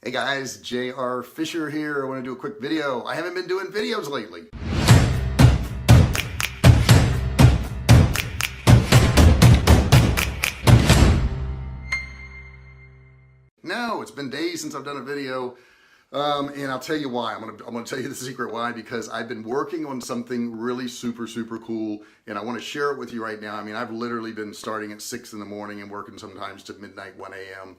Hey guys, JR Fisher here. I want to do a quick video. I haven't been doing videos lately. No, it's been days since I've done a video. And I'll tell you why. I'm gonna tell you the secret why, because I've been working on something really super cool, and I want to share it with you right now. I mean, I've literally been starting at 6 in the morning and working sometimes to midnight, 1 a.m.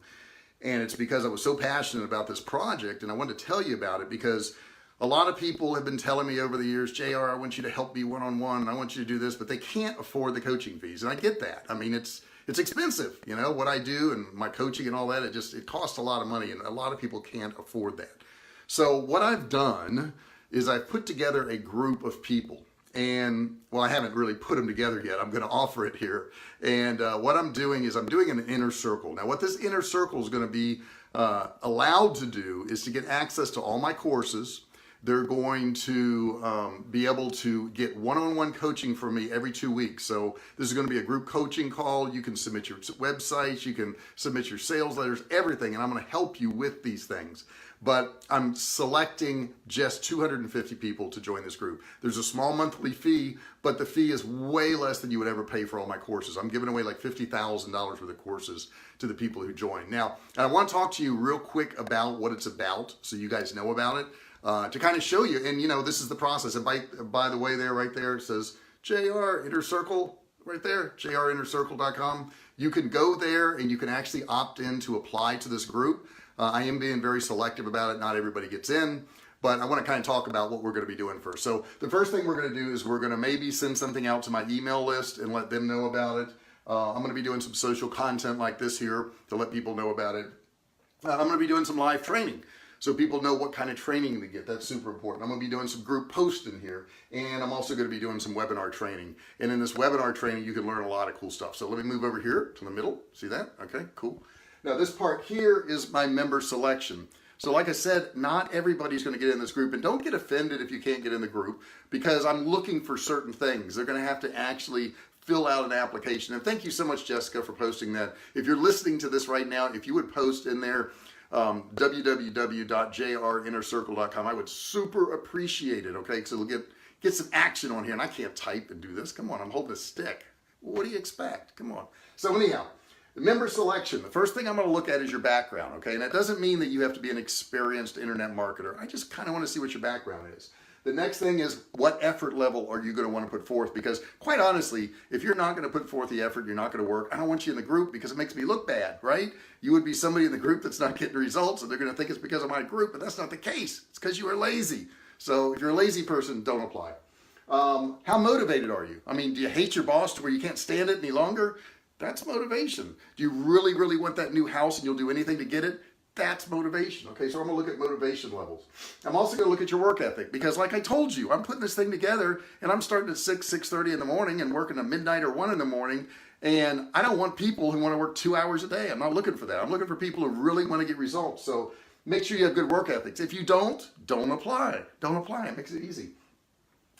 And it's because I was so passionate about this project, and I wanted to tell you about it because a lot of people have been telling me over the years, JR, I want you to help me one-on-one, and I want you to do this, but they can't afford the coaching fees. And I get that. I mean, it's expensive, you know, what I do and my coaching and all that. It costs a lot of money, and a lot of people can't afford that. So what I've done is I've put together a group of people. And well, I haven't really put them together yet. I'm going to offer it here. And what I'm doing is I'm doing an inner circle. Now what this inner circle is going to be allowed to do is to get access to all my courses. They're going to be able to get one-on-one coaching from me every 2 weeks. So this is going to be a group coaching call. You can submit your websites, you can submit your sales letters, everything. And I'm going to help you with these things. But I'm selecting just 250 people to join this group. There's a small monthly fee, but the fee is way less than you would ever pay for all my courses. I'm giving away like $50,000 worth of courses to the people who join. Now, I want to talk to you real quick about what it's about so you guys know about it, to kind of show you. And you know, this is the process. And by the way, there, right there, it says JR Inner Circle right there, jrinnercircle.com. You can go there and you can actually opt in to apply to this group. I am being very selective about it. Not everybody gets in, but I want to kind of talk about what we're going to be doing first. So the first thing we're going to do is we're going to maybe send something out to my email list and let them know about it. I'm going to be doing some social content like this here to let people know about it. I'm going to be doing some live training so people know what kind of training they get. That's super important. I'm going to be doing some group posting here, and I'm also going to be doing some webinar training. And in this webinar training, you can learn a lot of cool stuff. So let me move over here to the middle. See that? Okay, cool. Now this part here is my member selection. So like I said, not everybody's going to get in this group, and don't get offended if you can't get in the group because I'm looking for certain things. They're going to have to actually fill out an application. And thank you so much, Jessica, for posting that. If you're listening to this right now, if you would post in there www.jrinnercircle.com, I would super appreciate it. Okay, so we'll get some action on here. And I can't type and do this. Come on, I'm holding a stick. What do you expect? Come on. So anyhow, the member selection, the first thing I'm going to look at is your background, okay? And that doesn't mean that you have to be an experienced internet marketer. I just kind of want to see what your background is. The next thing is, what effort level are you going to want to put forth? Because quite honestly, if you're not going to put forth the effort, you're not going to work. I don't want you in the group because it makes me look bad, right? You would be somebody in the group that's not getting results, and they're going to think it's because of my group, but that's not the case. It's because you are lazy. So if you're a lazy person, don't apply. How motivated are you? I mean, do you hate your boss to where you can't stand it any longer? That's motivation. Do you really want that new house and you'll do anything to get it? That's motivation. Okay, so I'm gonna look at motivation levels. I'm also gonna look at your work ethic because like I told you, I'm putting this thing together and I'm starting at 6:30 in the morning and working at midnight or 1 in the morning. And I don't want people who want to work 2 hours a day. I'm not looking for that. I'm looking for people who really want to get results. So make sure you have good work ethics. If you don't apply. Don't apply. It makes it easy.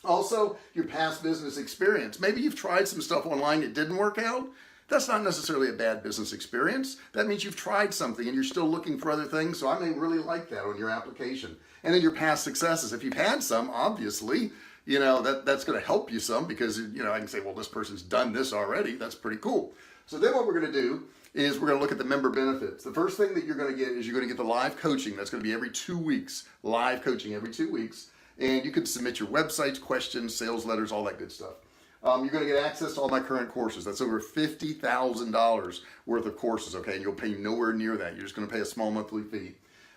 Also, your past business experience. Maybe you've tried some stuff online that didn't work out. That's not necessarily a bad business experience. That means you've tried something and you're still looking for other things. So I may really like that on your application. And then your past successes. If you've had some, obviously, you know, that's going to help you some because, you know, I can say, well, this person's done this already. That's pretty cool. So then what we're going to do is we're going to look at the member benefits. The first thing that you're going to get is you're going to get the live coaching. That's going to be every 2 weeks. Live coaching every 2 weeks. And you can submit your websites, questions, sales letters, all that good stuff. You're going to get access to all my current courses. That's over $50,000 worth of courses, okay? And you'll pay nowhere near that. You're just going to pay a small monthly fee.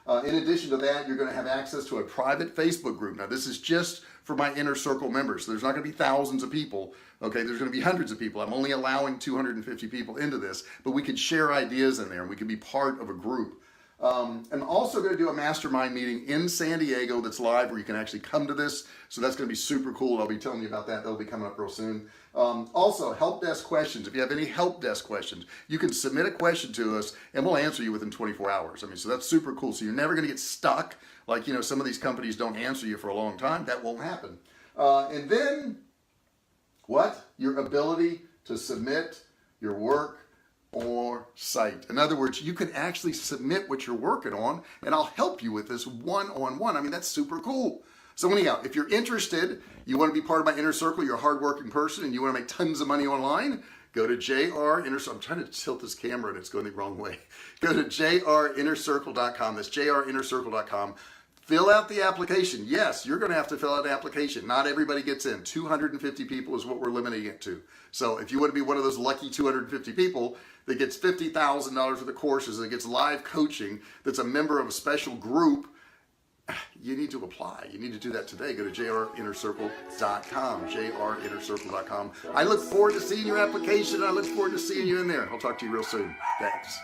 In addition to that, you're going to have access to a private Facebook group. Now, this is just for my inner circle members. So there's not going to be thousands of people, okay? There's going to be hundreds of people. I'm only allowing 250 people into this, but we could share ideas in there and we could be part of a group. I'm also going to do a mastermind meeting in San Diego that's live where you can actually come to this. So that's going to be super cool. I'll be telling you about that. That'll be coming up real soon. Also, help desk questions. If you have any help desk questions, you can submit a question to us and we'll answer you within 24 hours. I mean, so that's super cool. So you're never going to get stuck. Like, you know, some of these companies don't answer you for a long time. That won't happen. And then what? Your ability to submit your work or site. In other words, you can actually submit what you're working on, and I'll help you with this one-on-one. I mean, that's super cool. So anyhow, if you're interested, you want to be part of my inner circle, you're a hardworking person, and you want to make tons of money online, go to JR I'm trying to tilt this camera and it's going the wrong way. Go to jrinnercircle.com. That's jrinnercircle.com. Fill out the application. Yes, you're going to have to fill out an application. Not everybody gets in. 250 people is what we're limiting it to. So if you want to be one of those lucky 250 people that gets $50,000 worth of courses, that gets live coaching, that's a member of a special group, you need to apply. You need to do that today. Go to jrinnercircle.com, jrinnercircle.com. I look forward to seeing your application. I look forward to seeing you in there. I'll talk to you real soon. Thanks.